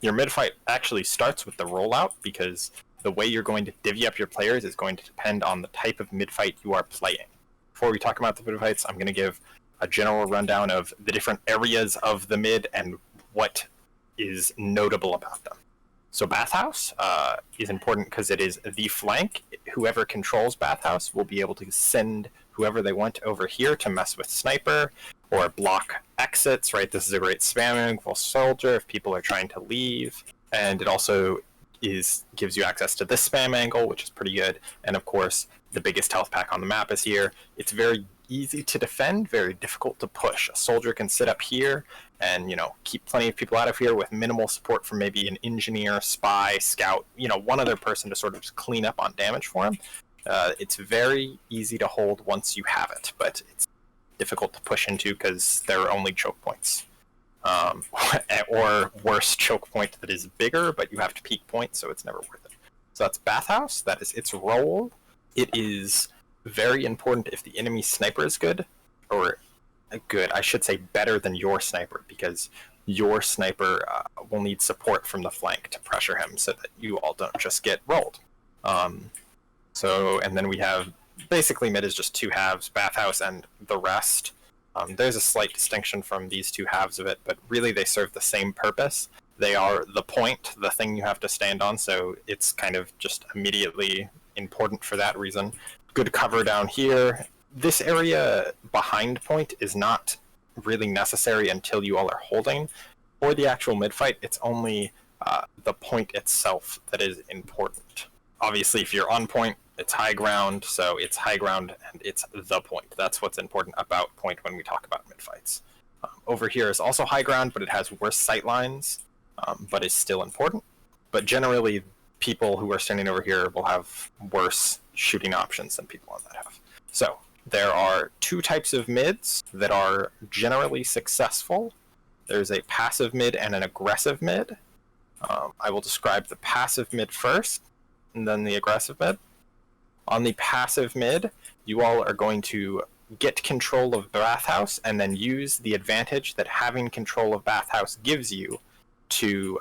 Your mid-fight actually starts with the rollout, because the way you're going to divvy up your players is going to depend on the type of mid-fight you are playing. Before we talk about the mid-fights, I'm going to give a general rundown of the different areas of the mid and what is notable about them. So bathhouse is important because it is the flank. Whoever controls bathhouse will be able to send whoever they want over here to mess with sniper or block exits, right? This is a great spamming for soldier if people are trying to leave. And it also gives you access to this spam angle, which is pretty good. And of course, the biggest health pack on the map is here. It's very easy to defend, very difficult to push. A soldier can sit up here and, keep plenty of people out of here with minimal support from maybe an engineer, spy, scout, one other person to sort of just clean up on damage for him. It's very easy to hold once you have it, but it's difficult to push into because there are only choke points. Or worse, choke point that is bigger, but you have to peak point, so it's never worth it. So that's bathhouse. That is its role. It is very important if the enemy sniper is good, or good, I should say better than your sniper, because your sniper will need support from the flank to pressure him so that you all don't just get rolled. And then we have basically mid is just two halves, bathhouse and the rest. There's a slight distinction from these two halves of it, but really they serve the same purpose. They are the point, the thing you have to stand on, so it's kind of just immediately important for that reason. Good cover down here. This area behind point is not really necessary until you all are holding. For the actual mid-fight, it's only the point itself that is important. Obviously, if you're on point, it's high ground, so it's high ground and it's the point. That's what's important about point when we talk about mid-fights. Over here is also high ground, but it has worse sight lines, but is still important. But generally, people who are standing over here will have worse shooting options than people on that half. So there are two types of mids that are generally successful. There's a passive mid and an aggressive mid. I will describe the passive mid first, and then the aggressive mid. On the passive mid, you all are going to get control of bathhouse and then use the advantage that having control of bathhouse gives you to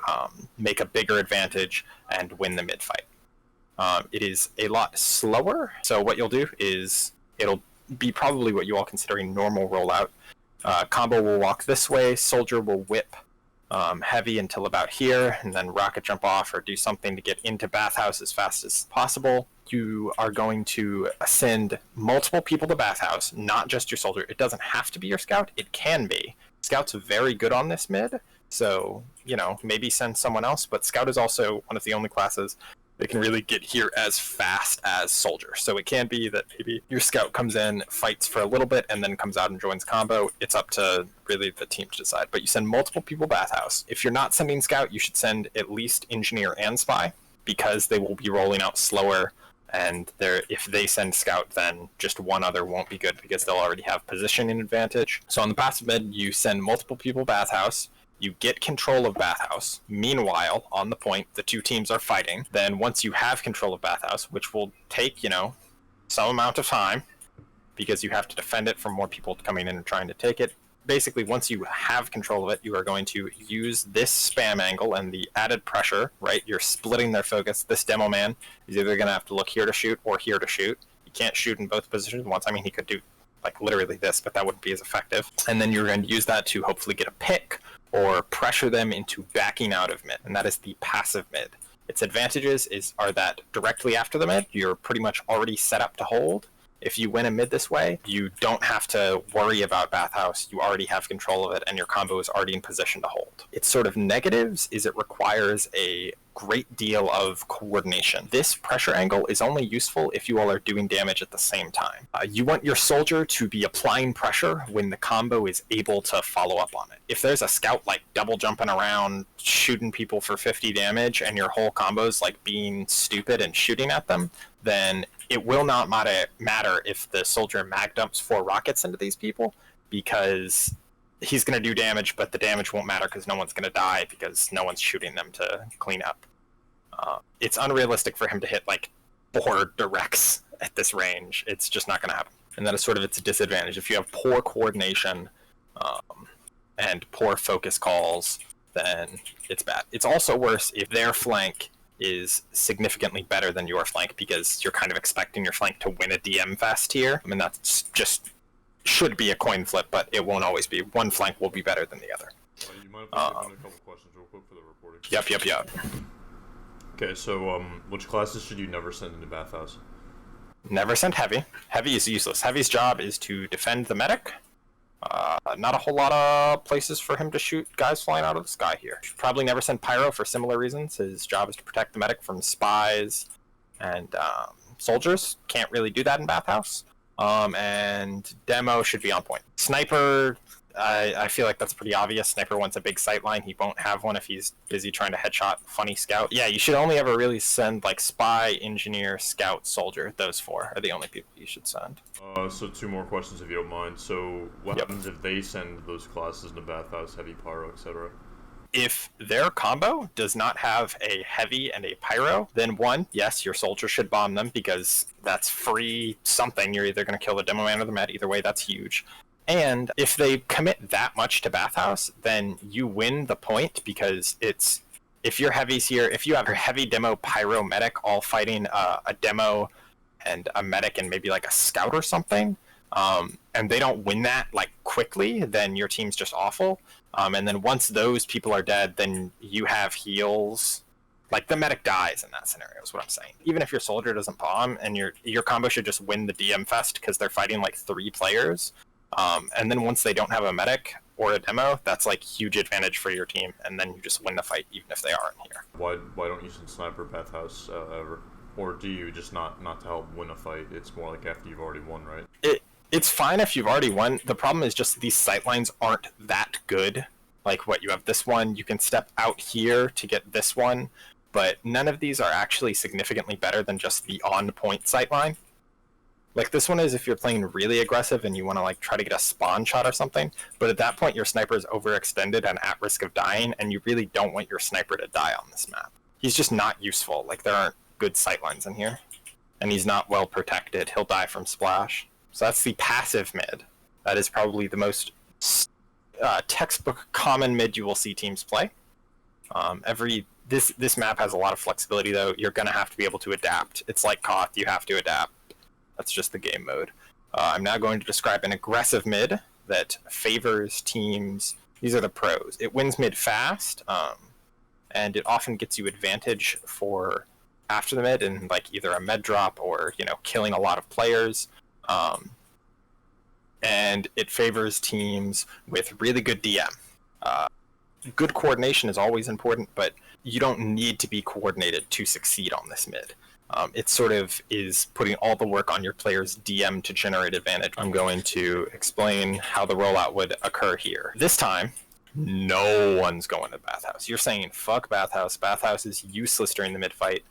make a bigger advantage and win the mid fight. It is a lot slower, so what you'll do is it'll be probably what you all consider a normal rollout. Combo will walk this way, soldier will whip heavy until about here, and then rocket jump off or do something to get into bathhouse as fast as possible. You are going to send multiple people to bathhouse, not just your soldier. It doesn't have to be your scout. It can be. Scout's very good on this mid, so, maybe send someone else, but scout is also one of the only classes that can really get here as fast as soldier. So it can be that maybe your scout comes in, fights for a little bit, and then comes out and joins combo. It's up to really the team to decide, but you send multiple people bathhouse. If you're not sending scout, you should send at least engineer and spy, because they will be rolling out slower, and if they send scout, then just one other won't be good because they'll already have positioning advantage. So on the passive mid, you send multiple people bathhouse. You get control of bathhouse. Meanwhile, on the point, the two teams are fighting. Then once you have control of bathhouse, which will take, some amount of time, because you have to defend it from more people coming in and trying to take it. Basically, once you have control of it, you are going to use this spam angle and the added pressure, right? You're splitting their focus. This demo man is either going to have to look here to shoot or here to shoot. You can't shoot in both positions once. I mean, he could do, literally this, but that wouldn't be as effective. And then you're going to use that to hopefully get a pick, or pressure them into backing out of mid, and that is the passive mid. Its advantages are that directly after the mid, you're pretty much already set up to hold. If you win a mid this way, you don't have to worry about bathhouse. You already have control of it, and your combo is already in position to hold. Its sort of negatives is it requires a great deal of coordination. This pressure angle is only useful if you all are doing damage at the same time. You want your soldier to be applying pressure when the combo is able to follow up on it. If there's a scout double jumping around, shooting people for 50 damage, and your whole combo is being stupid and shooting at them, then it will not matter if the soldier mag dumps 4 rockets into these people, because he's going to do damage, but the damage won't matter because no one's going to die because no one's shooting them to clean up. It's unrealistic for him to hit 4 directs at this range. It's just not going to happen. And that is sort of its disadvantage. If you have poor coordination and poor focus calls, then it's bad. It's also worse if their flank is significantly better than your flank, because you're kind of expecting your flank to win a DM fest here. I mean, that's just should be a coin flip, but it won't always be. One flank will be better than the other. You mind if I take on a couple questions real quick for the reporting? Yep. Okay, so which classes should you never send into bathhouse? Never send heavy. Heavy is useless. Heavy's job is to defend the medic. Not a whole lot of places for him to shoot guys flying out of the sky here. Should probably never send Pyro for similar reasons. His job is to protect the medic from spies and soldiers. Can't really do that in bathhouse. And demo should be on point. Sniper, I feel like that's pretty obvious. Sniper wants a big sight line. He won't have one if he's busy trying to headshot funny scout. Yeah, you should only ever really send like spy, engineer, scout, soldier. Those four are the only people you should send. So 2 more questions if you don't mind. So what happens if they send those classes into bathhouse, heavy, pyro, etc.? If their combo does not have a heavy and a pyro, then one, yes, your soldier should bomb them because that's free something. You're either going to kill the demo man or the med. Either way, that's huge. And if they commit that much to bathhouse, then you win the point, because it's, if your heavies here, if you have your heavy demo pyro medic all fighting a demo and a medic and maybe like a scout or something, and they don't win that like quickly, then your team's just awful. And then once those people are dead, then you have heals. Like the medic dies in that scenario is what I'm saying. Even if your soldier doesn't bomb, and your combo should just win the DM fest because they're fighting like 3 players. And then once they don't have a medic or a demo, that's like huge advantage for your team, and then you just win the fight even if they aren't here. Why don't you send sniper bathhouse ever? Or do you just not to help win a fight? It's more like after you've already won, right? It's fine if you've already won. The problem is just these sightlines aren't that good. Like what, you have this one, you can step out here to get this one, but none of these are actually significantly better than just the on-point sightline. Like this one is if you're playing really aggressive and you want to like try to get a spawn shot or something, but at that point your sniper is overextended and at risk of dying, and you really don't want your sniper to die on this map. He's just not useful. Like there aren't good sightlines in here, and he's not well protected. He'll die from splash. So that's the passive mid. That is probably the most textbook common mid you will see teams play. This map has a lot of flexibility though. You're gonna have to be able to adapt. It's like Koth, you have to adapt. That's just the game mode. I'm now going to describe an aggressive mid that favors teams. These are the pros. It wins mid fast, and it often gets you advantage for after the mid in like either a med drop or killing a lot of players. And it favors teams with really good DM. Good coordination is always important, but you don't need to be coordinated to succeed on this mid. It sort of is putting all the work on your player's DM to generate advantage. I'm going to explain how the rollout would occur here. This time, no one's going to bathhouse. You're saying, fuck bathhouse. Bathhouse is useless during the mid-fight.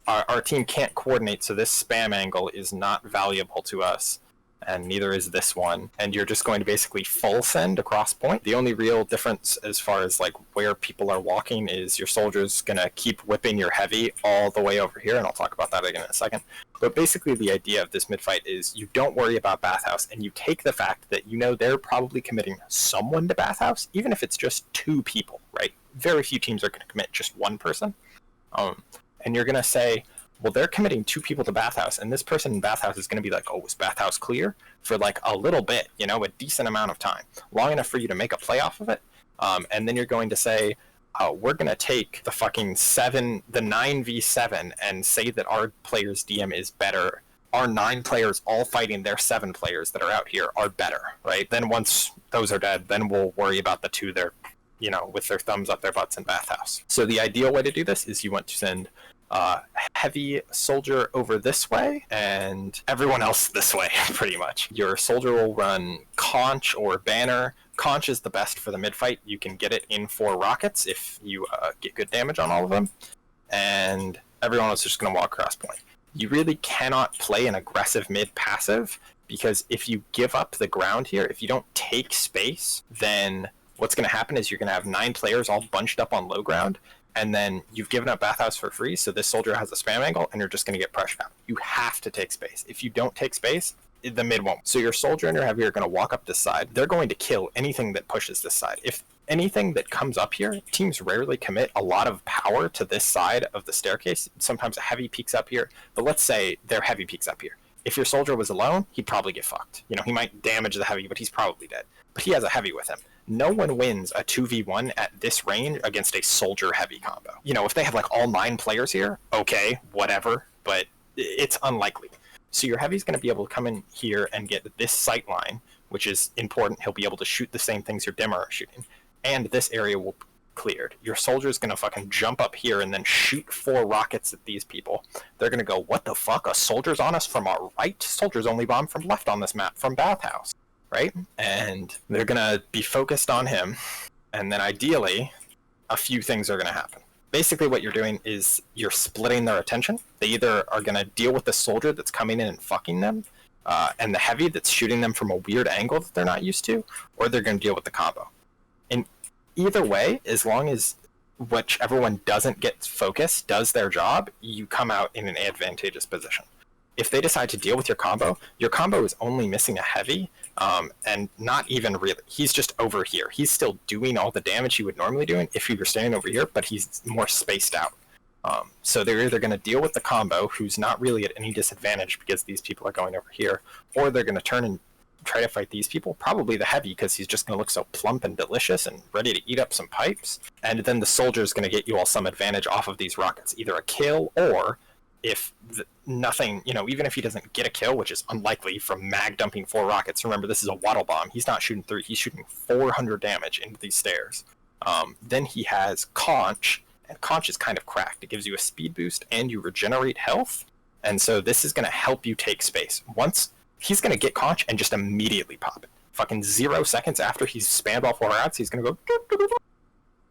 Our team can't coordinate, so this spam angle is not valuable to us, and neither is this one. And you're just going to basically full send across point. The only real difference as far as like where people are walking is your soldier's gonna keep whipping your heavy all the way over here, and I'll talk about that again in a second. But basically the idea of this mid-fight is you don't worry about bathhouse, and you take the fact that they're probably committing someone to bathhouse, even if it's just 2 people, right? Very few teams are gonna commit just 1 person. And you're gonna say, well, they're committing 2 people to bathhouse, and this person in bathhouse is going to be like, oh, was bathhouse clear? For like a little bit, a decent amount of time. Long enough for you to make a play off of it. And then you're going to say, we're going to take the fucking 9v7 and say that our player's DM is better. Our 9 players all fighting their 7 players that are out here are better, right? Then once those are dead, then we'll worry about the 2 that are, with their thumbs up their butts in bathhouse. So the ideal way to do this is you want to send heavy soldier over this way and everyone else this way, pretty much. Your soldier will run conch or banner. Conch is the best for the mid-fight. You can get it in 4 rockets if you get good damage on all of them, and everyone else is just going to walk across point. You really cannot play an aggressive mid-passive, because if you give up the ground here, if you don't take space, then what's going to happen is you're going to have 9 players all bunched up on low ground, and then you've given up bathhouse for free, so this soldier has a spam angle, and you're just going to get pressured out. You have to take space. If you don't take space, the mid won't. So your soldier and your heavy are going to walk up this side. They're going to kill anything that pushes this side. If anything that comes up here, teams rarely commit a lot of power to this side of the staircase. Sometimes a heavy peeks up here, but let's say their heavy peeks up here. If your soldier was alone, he'd probably get fucked. You know, he might damage the heavy, but he's probably dead. But he has a heavy with him. No one wins a 2v1 at this range against a soldier heavy combo. You know, if they have like all 9 players here, okay, whatever, but it's unlikely. So your heavy's going to be able to come in here and get this sight line, which is important. He'll be able to shoot the same things your dimmer are shooting. And this area will be cleared. Your soldier's going to fucking jump up here and then shoot 4 rockets at these people. They're going to go, what the fuck? A soldier's on us from our right? Soldiers only bomb from left on this map, from bathhouse. Right? And they're going to be focused on him. And then ideally, a few things are going to happen. Basically what you're doing is you're splitting their attention. They either are going to deal with the soldier that's coming in and fucking them, and the heavy that's shooting them from a weird angle that they're not used to, or they're going to deal with the combo. And either way, as long as whichever one doesn't get focused does their job, you come out in an advantageous position. If they decide to deal with your combo is only missing a heavy, and not even really. He's just over here. He's still doing all the damage he would normally do if he were standing over here, but he's more spaced out. So they're either going to deal with the combo, who's not really at any disadvantage because these people are going over here, or they're going to turn and try to fight these people, probably the heavy, because he's just going to look so plump and delicious and ready to eat up some pipes. And then the soldier's going to get you all some advantage off of these rockets, either a kill, or if nothing, you know, even if he doesn't get a kill, which is unlikely from mag dumping 4 rockets. Remember, this is a waddle bomb. He's not shooting 3, he's shooting 400 damage into these stairs. Then he has Conch, and Conch is kind of cracked. It gives you a speed boost and you regenerate health. And so this is going to help you take space. Once he's going to get Conch and just immediately pop it. Fucking 0 seconds after he's spammed all 4 rounds, he's going to go,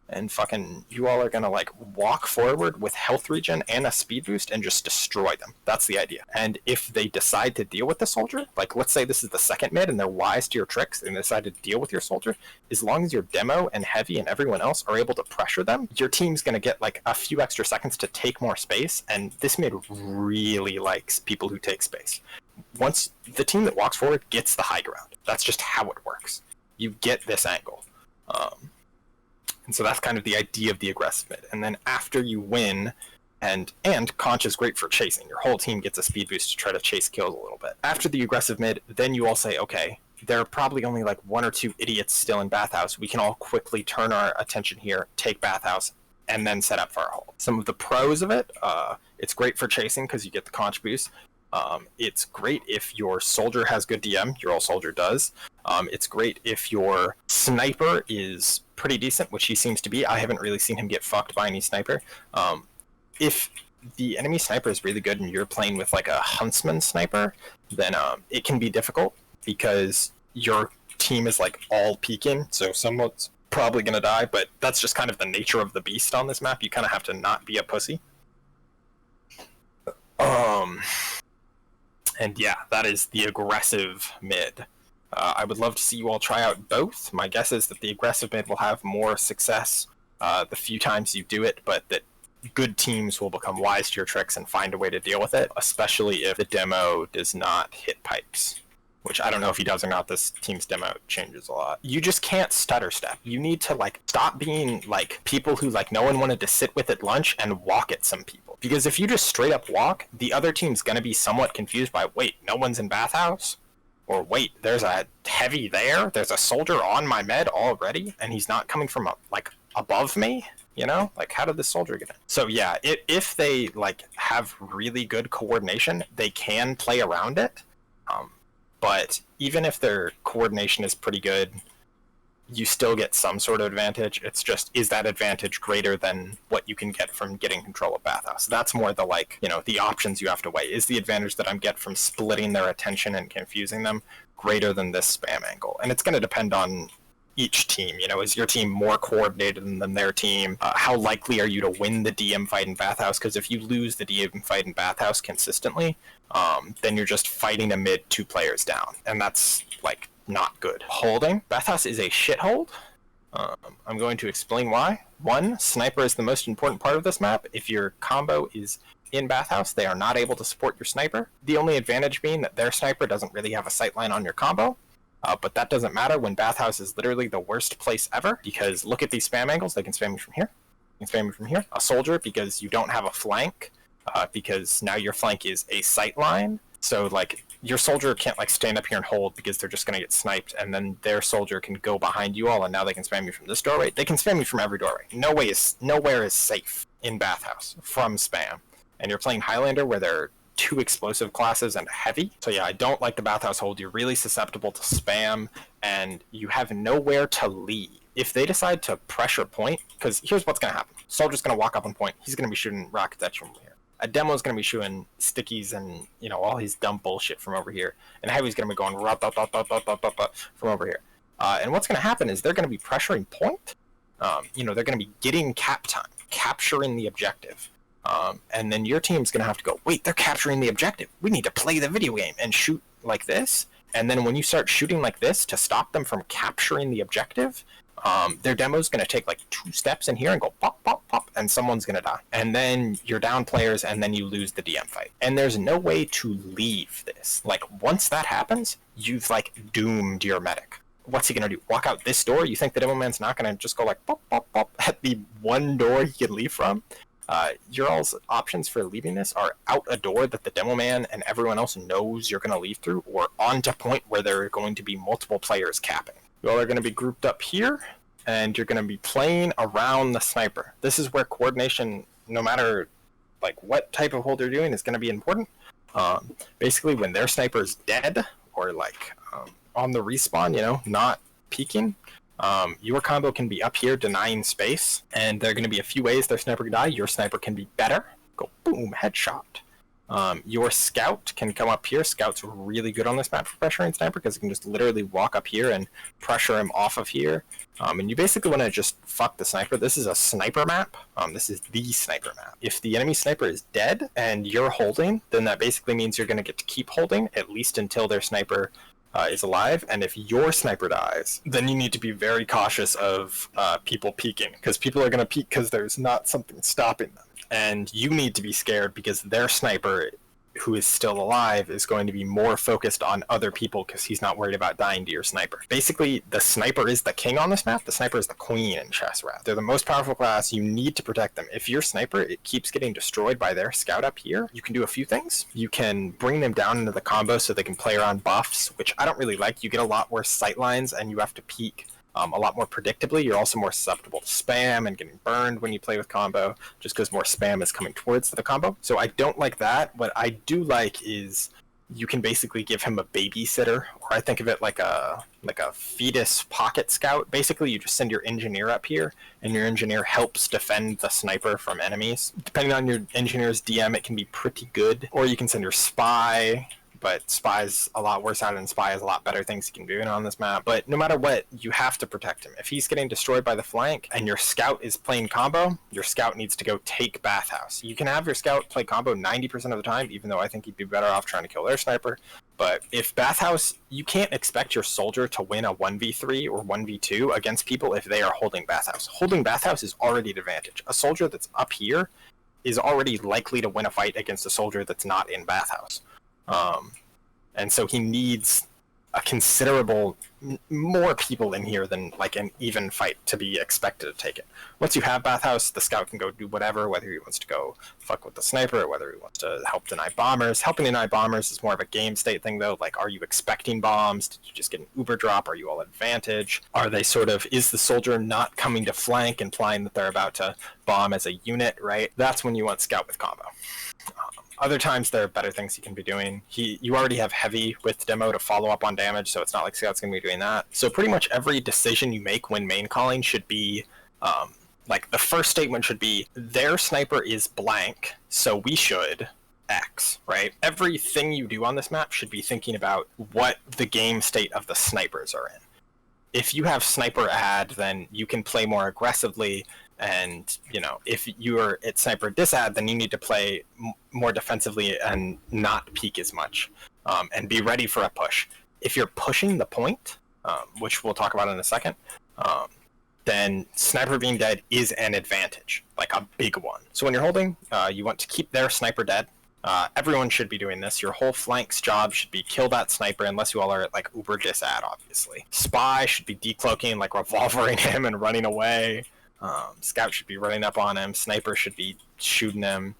and fucking you all are going to like walk forward with health regen and a speed boost and just destroy them. That's the idea. And if they decide to deal with the soldier, like let's say this is the second mid and they're wise to your tricks and they decide to deal with your soldier, as long as your demo and heavy and everyone else are able to pressure them, your team's going to get like a few extra seconds to take more space. And this mid really likes people who take space. Once the team that walks forward gets the high ground, that's just how it works. You get this angle. And so that's kind of the idea of the aggressive mid. And then after you win, and Conch is great for chasing. Your whole team gets a speed boost to try to chase kills a little bit. After the aggressive mid, then you all say, okay, there are probably only like 1 or 2 idiots still in bathhouse. We can all quickly turn our attention here, take bathhouse, and then set up for our hold. Some of the pros of it, it's great for chasing because you get the Conch boost. It's great if your soldier has good DM. Your all soldier does. It's great if your sniper is pretty decent, which he seems to be. I haven't really seen him get fucked by any sniper. If the enemy sniper is really good and you're playing with like a huntsman sniper, then it can be difficult because your team is like all peeking, so someone's probably going to die, but that's just kind of the nature of the beast on this map. You kind of have to not be a pussy. And yeah, that is the aggressive mid. I would love to see you all try out both. My guess is that the aggressive mid will have more success the few times you do it, but that good teams will become wise to your tricks and find a way to deal with it, especially if the demo does not hit pipes. Which I don't know if he does or not. This team's demo changes a lot. You just can't stutter step. You need to like stop being like people who like no one wanted to sit with at lunch and walk at some people. Because if you just straight up walk, the other team's gonna be somewhat confused by, wait, no one's in bathhouse? Or wait, there's a heavy there? There's a soldier on my med already? And he's not coming from like above me? You know, like how did this soldier get in? So yeah, if they like have really good coordination, they can play around it. But even if their coordination is pretty good, you still get some sort of advantage. It's just, is that advantage greater than what you can get from getting control of bathhouse? That's more the like, you know, the options you have to weigh. Is the advantage that I'm get from splitting their attention and confusing them greater than this spam angle? And it's going to depend on each team. You know, is your team more coordinated than their team? How likely are you to win the DM fight in bathhouse? Because if you lose the DM fight in bathhouse consistently, then you're just fighting a mid 2 players down, and that's like not good. Holding bathhouse is a shithold. I'm going to explain why. 1, sniper is the most important part of this map. If your combo is in bathhouse, they are not able to support your sniper. The only advantage being that their sniper doesn't really have a sightline on your combo. But that doesn't matter when bathhouse is literally the worst place ever, because look at these spam angles. They can spam you from here. They can spam you from here. A soldier, because you don't have a flank, because now your flank is a sight line. So like your soldier can't like stand up here and hold because they're just gonna get sniped, and then their soldier can go behind you all, and now they can spam you from this doorway. They can spam you from every doorway. Nowhere is safe in bathhouse from spam. And you're playing Highlander where there are 2 explosive classes and heavy. So yeah, I don't like the bathhouse hold. You're really susceptible to spam, and you have nowhere to leave. If they decide to pressure point, because here's what's gonna happen. Soldier's gonna walk up on point. He's gonna be shooting rockets at you from here. A demo's gonna be shooting stickies and all his dumb bullshit from over here, and heavy's gonna be going from over here. And what's gonna happen is they're gonna be pressuring point. They're gonna be getting cap time, capturing the objective, and then your team's gonna have to go. Wait, they're capturing the objective. We need to play the video game and shoot like this. And then when you start shooting like this to stop them from capturing the objective, their demo's going to take like 2 steps in here and go pop, pop, pop, and someone's going to die. And then you're down players, and then you lose the DM fight. And there's no way to leave this. Like, once that happens, you've like doomed your medic. What's he going to do? Walk out this door? You think the demo man's not going to just go like pop, pop, pop at the one door he can leave from? Your all's options for leaving this are out a door that the demo man and everyone else knows you're going to leave through, or onto point where there are going to be multiple players capping. You all are going to be grouped up here, and you're going to be playing around the sniper. This is where coordination, no matter like what type of hold you're doing, is going to be important. Basically, when their sniper is dead, or like on the respawn, not peeking, your combo can be up here denying space, and there are going to be a few ways their sniper can die. Your sniper can be better. Go boom, headshot. Your scout can come up here. Scout's really good on this map for pressuring sniper because it can just literally walk up here and pressure him off of here. And you basically want to just fuck the sniper. This is a sniper map. This is the sniper map. If the enemy sniper is dead and you're holding, then that basically means you're going to get to keep holding, at least until their sniper is alive. And if your sniper dies, then you need to be very cautious of people peeking, because people are going to peek because there's not something stopping them. And you need to be scared because their sniper, who is still alive, is going to be more focused on other people because he's not worried about dying to your sniper. Basically, the sniper is the king on this map. The sniper is the queen in Chess Wrath. They're the most powerful class. You need to protect them. If your sniper, it keeps getting destroyed by their scout up here, you can do a few things. You can bring them down into the combo so they can play around buffs, which I don't really like. You get a lot worse sight lines, and you have to peek a lot more predictably. You're also more susceptible to spam and getting burned when you play with combo, just because more spam is coming towards the combo. So I don't like that. What I do like is you can basically give him a babysitter, or I think of it like a fetus pocket scout. Basically, you just send your engineer up here, and your engineer helps defend the sniper from enemies. Depending on your engineer's DM, it can be pretty good. Or you can send your spy, but spy's a lot worse out, and spy has a lot better things he can do on this map. But no matter what, you have to protect him. If he's getting destroyed by the flank and your scout is playing combo, your scout needs to go take bathhouse. You can have your scout play combo 90% of the time, even though I think he'd be better off trying to kill their sniper. But if bathhouse, you can't expect your soldier to win a 1v3 or 1v2 against people if they are holding bathhouse. Holding bathhouse is already an advantage. A soldier that's up here is already likely to win a fight against a soldier that's not in bathhouse. And so he needs a considerable more people in here than like an even fight to be expected to take it. Once you have bathhouse, the scout can go do whatever, whether he wants to go fuck with the sniper or whether he wants to help deny bombers. Helping deny bombers is more of a game state thing though. Like, are you expecting bombs? Did you just get an uber drop? Are you all advantage? Are they is the soldier not coming to flank, implying that they're about to bomb as a unit, right? That's when you want scout with combo. Other times there are better things you can be doing. You already have heavy with demo to follow up on damage, so it's not like Scout's going to be doing that. So pretty much every decision you make when main calling should be, like the first statement should be, their sniper is blank, so we should X, right? Everything you do on this map should be thinking about what the game state of the snipers are in. If you have sniper ad, then you can play more aggressively, and if you're at sniper disad, then you need to play more defensively and not peek as much, and be ready for a push. If you're pushing the point, which we'll talk about in a second, then sniper being dead is an advantage, like a big one. So when you're holding, you want to keep their sniper dead. Everyone should be doing this. Your whole flank's job should be kill that sniper, unless you all are like uber disad, obviously. Spy should be decloaking, like revolvering him and running away. Scout should be running up on him. Sniper should be shooting him.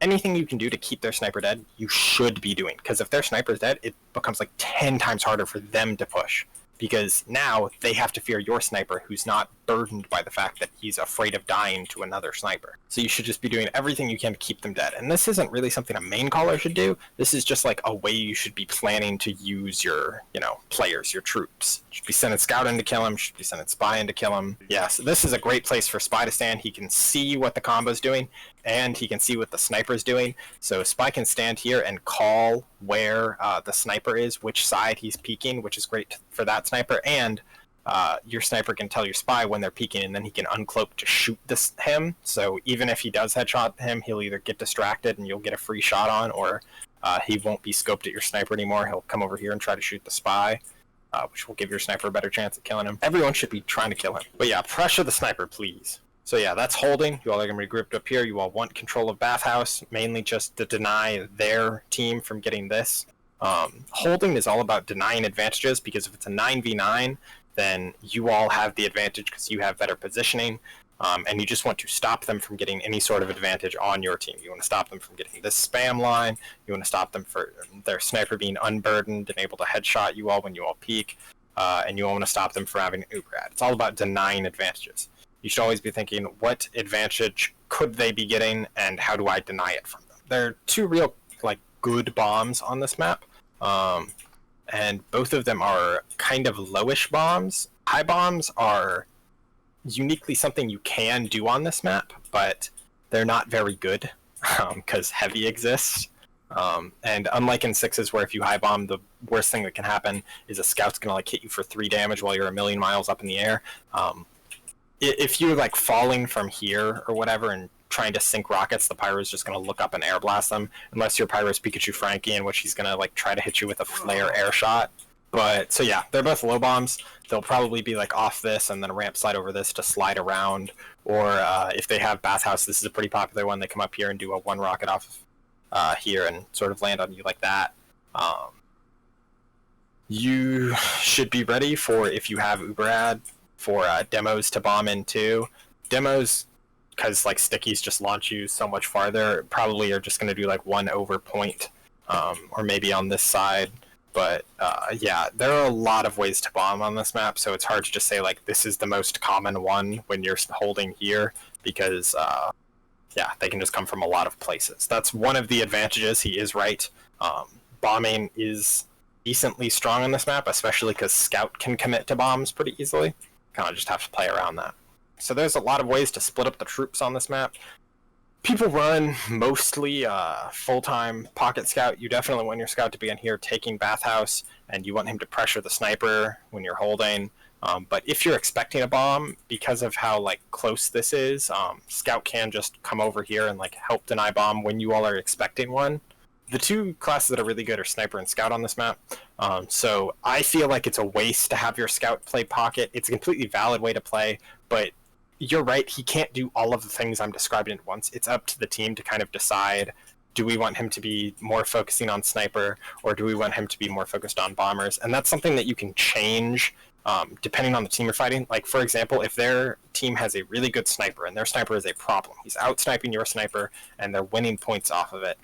Anything you can do to keep their sniper dead, you should be doing. Because if their sniper's dead, it becomes like 10 times harder for them to push. Because now they have to fear your sniper, who's not burdened by the fact that he's afraid of dying to another sniper. So you should just be doing everything you can to keep them dead. And this isn't really something a main caller should do. This is just like a way you should be planning to use your, players, your troops. You should be sending scout in to kill him. Should be sending spy in to kill him. Yeah, so this is a great place for spy to stand. He can see what the combo's doing, and he can see what the sniper's doing. So spy can stand here and call where the sniper is, which side he's peeking, which is great for that sniper. And your sniper can tell your spy when they're peeking, and then he can uncloak to shoot him. So even if he does headshot him, he'll either get distracted and you'll get a free shot on, or he won't be scoped at your sniper anymore. He'll come over here and try to shoot the spy, which will give your sniper a better chance at killing him. Everyone should be trying to kill him. But yeah, pressure the sniper, please. So yeah, that's holding. You all are going to be grouped up here. You all want control of bathhouse, mainly just to deny their team from getting this. Holding is all about denying advantages, because if it's a 9v9, then you all have the advantage because you have better positioning, and you just want to stop them from getting any sort of advantage on your team. You want to stop them from getting this spam line. You want to stop them for their sniper being unburdened and able to headshot you all when you all peek, and you want to stop them from having uberad. It's all about denying advantages. You should always be thinking, what advantage could they be getting, and how do I deny it from them? There are two real good bombs on this map. And both of them are kind of lowish bombs. High bombs are uniquely something you can do on this map, but they're not very good because heavy exists. And unlike in sixes, where if you high bomb, the worst thing that can happen is a scout's gonna hit you for 3 damage while you're a million miles up in the air. If you're falling from here or whatever and trying to sink rockets, the pyro is just going to look up and air blast them, unless your pyro is Pikachu Frankie, in which he's going to try to hit you with a flare air shot. But so yeah, they're both low bombs. They'll probably be off this and then ramp slide over this to slide around, or if they have bathhouse, this is a pretty popular one. They come up here and do a 1 rocket off here and sort of land on you like that. You should be ready for, if you have uberad, for demos to bomb in too. Demos, because stickies just launch you so much farther, probably are just going to do 1 over point, or maybe on this side. But yeah, there are a lot of ways to bomb on this map, so it's hard to just say this is the most common one when you're holding here, because yeah, they can just come from a lot of places. That's one of the advantages. He is right. Bombing is decently strong on this map, especially because Scout can commit to bombs pretty easily. Kind of just have to play around that. So there's a lot of ways to split up the troops on this map. People run mostly full-time pocket scout. You definitely want your scout to be in here taking bathhouse, and you want him to pressure the sniper when you're holding. But if you're expecting a bomb, because of how close this is, scout can just come over here and help deny bomb when you all are expecting one. The two classes that are really good are sniper and scout on this map. So I feel like it's a waste to have your scout play pocket. It's a completely valid way to play, but you're right, he can't do all of the things I'm describing at once. It's up to the team to kind of decide, do we want him to be more focusing on sniper, or do we want him to be more focused on bombers? And that's something that you can change depending on the team you're fighting. For example, if their team has a really good sniper and their sniper is a problem, he's out-sniping your sniper and they're winning points off of it,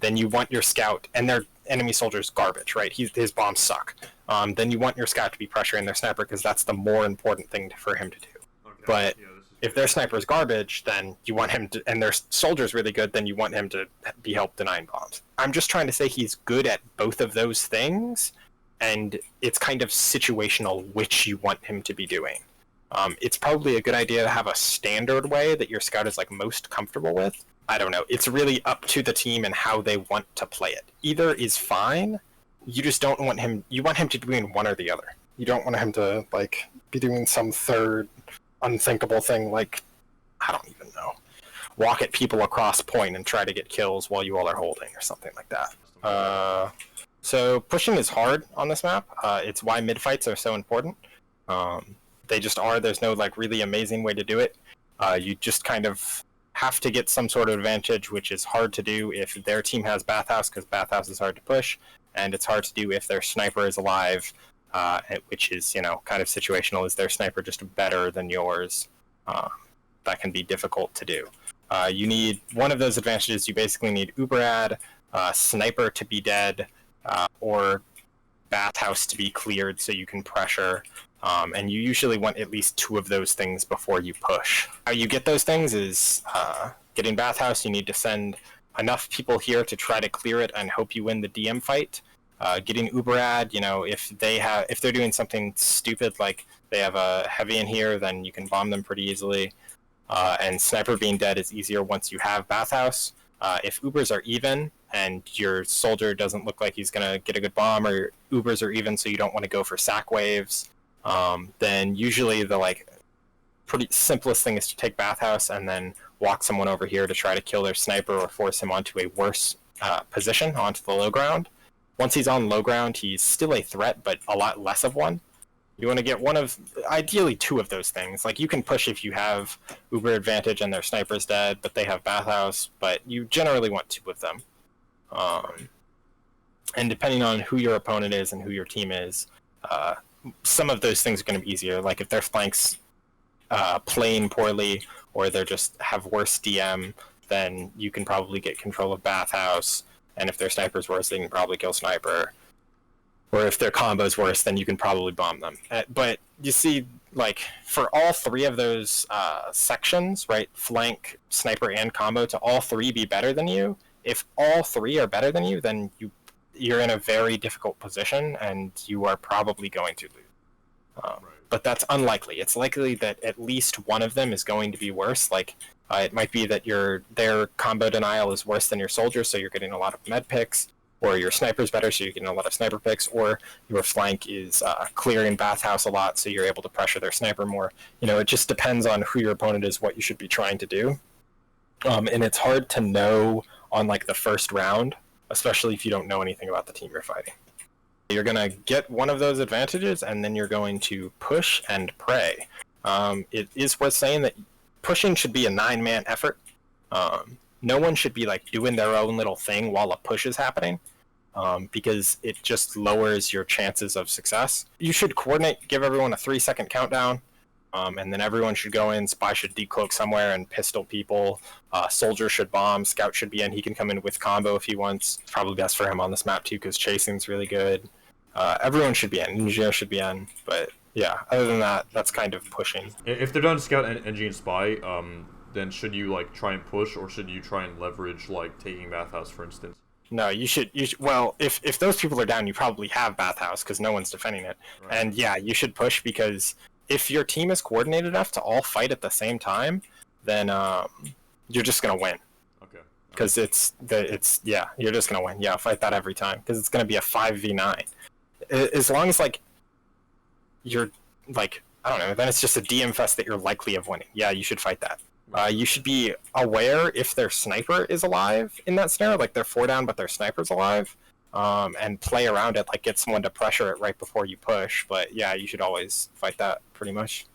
then you want your scout, and their enemy soldier's garbage, right? His bombs suck. Then you want your scout to be pressuring their sniper, because that's the more important thing for him to do. But if their sniper is garbage, then you want him to, and their soldier's really good, then you want him to be help denying bombs. I'm just trying to say he's good at both of those things, and it's kind of situational which you want him to be doing. It's probably a good idea to have a standard way that your scout is most comfortable with. I don't know. It's really up to the team and how they want to play it. Either is fine. You just don't want him. You want him to be doing one or the other. You don't want him to be doing some third unthinkable thing I don't even know, walk at people across point and try to get kills while you all are holding or something like that. So pushing is hard on this map. It's why midfights are so important. They just are. There's no really amazing way to do it. You just kind of have to get some sort of advantage, which is hard to do if their team has bathhouse, because bathhouse is hard to push, and it's hard to do if their sniper is alive, which is, you know, kind of situational. Is their sniper just better than yours? That can be difficult to do. You need one of those advantages. You basically need uber ad, sniper to be dead, or bathhouse to be cleared so you can pressure. And you usually want at least 2 of those things before you push. How you get those things is getting bathhouse. You need to send enough people here to try to clear it and hope you win the DM fight. Getting uber ad, you know, if they're doing something stupid like they have a heavy in here, then you can bomb them pretty easily. And sniper being dead is easier once you have bathhouse. If ubers are even and your soldier doesn't look like he's gonna get a good bomb, or ubers are even so you don't want to go for sack waves, then usually the pretty simplest thing is to take bathhouse and then walk someone over here to try to kill their sniper or force him onto a worse position, onto the low ground. Once he's on low ground, he's still a threat, but a lot less of one. You want to get one of, ideally 2 of those things. Like, you can push if you have uber advantage and their sniper's dead, but they have bathhouse, but you generally want 2 of them. And depending on who your opponent is and who your team is, some of those things are going to be easier. Like, if their flanks playing poorly, or they just have worse DM, then you can probably get control of bathhouse. And if their sniper's worse, they can probably kill sniper. Or if their combo's worse, then you can probably bomb them. But you see, like, for all 3 of those sections, right, flank, sniper, and combo, to all 3 be better than you, if all 3 are better than you, then you're in a very difficult position, and you are probably going to lose. Right. But that's unlikely. It's likely that at least one of them is going to be worse. Like, it might be that their combo denial is worse than your soldier, so you're getting a lot of med picks, or your sniper's better, so you're getting a lot of sniper picks, or your flank is clearing bathhouse a lot, so you're able to pressure their sniper more. You know, it just depends on who your opponent is, what you should be trying to do. And it's hard to know on, like, the first round, especially if you don't know anything about the team you're fighting. You're going to get one of those advantages, and then you're going to push and pray. It is worth saying that pushing should be a 9-man effort. No one should be, like, doing their own little thing while a push is happening, because it just lowers your chances of success. You should coordinate, give everyone a 3-second countdown, and then everyone should go in. Spy should decloak somewhere and pistol people. Soldier should bomb. Scout should be in. He can come in with combo if he wants. It's probably best for him on this map, too, because chasing's really good. Everyone should be in. Ninja should be in, but yeah, other than that, that's kind of pushing. If they're done Scout, NG, and Spy, then should you, like, try and push, or should you try and leverage, like, taking bathhouse, for instance? No, you should well, if those people are down, you probably have bathhouse, because no one's defending it. Right. And yeah, you should push, because if your team is coordinated enough to all fight at the same time, then you're just gonna win. Okay. Because you're just gonna win. Yeah, fight that every time, because it's gonna be a 5v9. As long as, like, you're, like, I don't know, then it's just a DM fest that you're likely of winning. Yeah, you should fight that. You should be aware if their sniper is alive in that scenario, like they're 4 down but their sniper's alive, and play around it, like get someone to pressure it right before you push. But yeah, you should always fight that, pretty much.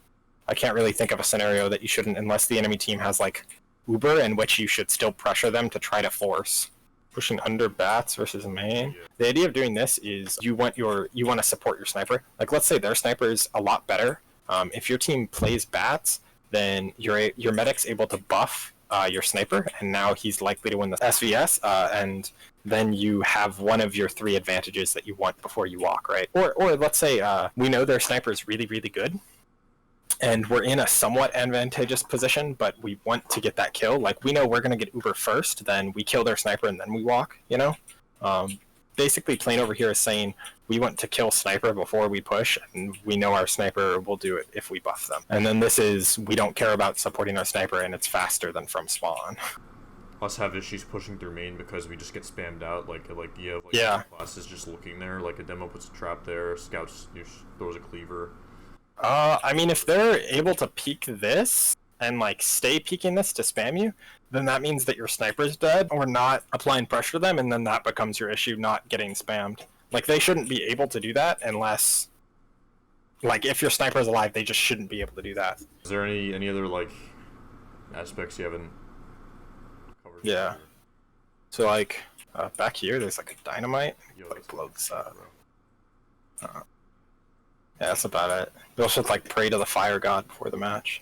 I can't really think of a scenario that you shouldn't, unless the enemy team has, like, Uber, in which you should still pressure them to try to force. Pushing under bats versus main. Yeah. The idea of doing this is you want to support your sniper. Like, let's say their sniper is a lot better. If your team plays bats, then your medic's able to buff your sniper, and now he's likely to win the SVS, and then you have one of your 3 advantages that you want before you walk, right? Or let's say we know their sniper is really, really good, and we're in a somewhat advantageous position, but we want to get that kill. Like, we know we're going to get Uber first, then we kill their sniper, and then we walk, you know? Basically, Plane over here is saying we want to kill sniper before we push, and we know our sniper will do it if we buff them. And then this is, we don't care about supporting our sniper, and it's faster than from spawn. Us have issues pushing through main because we just get spammed out. Like you have, like, yeah, classes just looking there. Like, a demo puts a trap there, scouts throws a cleaver. I mean, if they're able to peek this and, like, stay peeking this to spam you, then that means that your sniper's dead or not applying pressure to them, and then that becomes your issue, not getting spammed. Like, they shouldn't be able to do that unless, like, if your sniper's alive, they just shouldn't be able to do that. Is there any other, like, aspects you haven't Yeah. So like back here, there's like a dynamite. Yo, Like that's blow this up. bro. Yeah, that's about it. They'll should like pray to the fire god before the match.